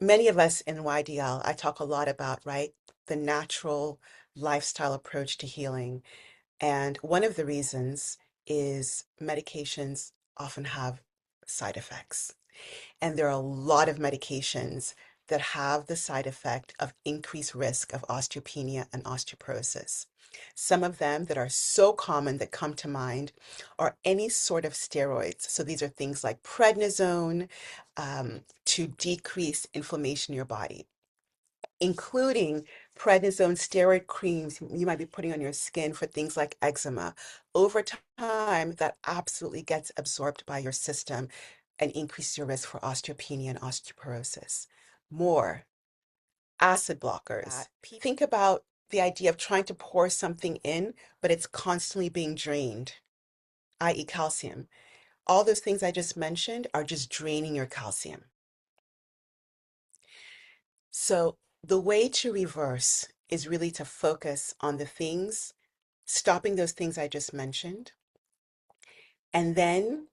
many of us in YDL, I talk a lot about, right, the natural lifestyle approach to healing. And one of the reasons is medications often have side effects. And there are a lot of medications that have the side effect of increased risk of osteopenia and osteoporosis. Some of them that are so common that come to mind are any sort of steroids. So these are things like prednisone to decrease inflammation in your body, including prednisone steroid creams you might be putting on your skin for things like eczema. Over time, that absolutely gets absorbed by your system and increases your risk for osteopenia and osteoporosis. More acid blockers. Think about the idea of trying to pour something in, but it's constantly being drained, i.e., calcium. All those things I just mentioned are just draining your calcium. So the way to reverse is really to focus on the things, stopping those things I just mentioned. And then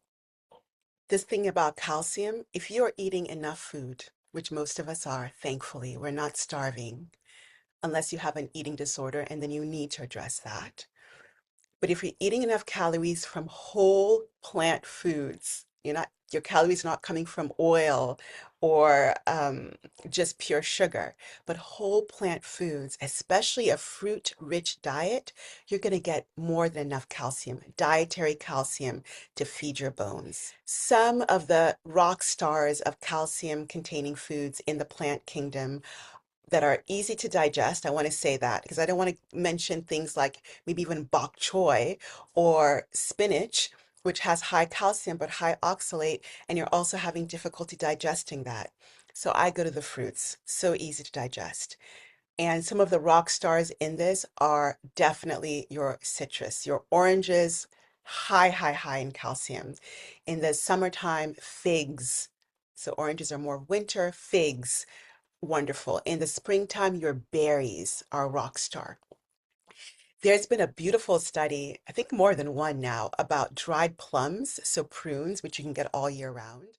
this thing about calcium, if you're eating enough food, which most of us are, thankfully, we're not starving, unless you have an eating disorder, and then you need to address that. But if you're eating enough calories from whole plant foods, your calories not coming from oil or just pure sugar, but whole plant foods, especially a fruit-rich diet, you're going to get more than enough calcium, dietary calcium to feed your bones. Some of the rock stars of calcium-containing foods in the plant kingdom that are easy to digest. I want to say that because I don't want to mention things like maybe even bok choy or spinach, which has high calcium but high oxalate, and you're also having difficulty digesting that. So I go to the fruits, so easy to digest. And some of the rock stars in this are definitely your citrus, your oranges, high, high, high in calcium. In the summertime, figs. So oranges are more winter, figs. Wonderful. In the springtime, your berries are a rock star. There's been a beautiful study, I think more than one now, about dried plums, so prunes, which you can get all year round.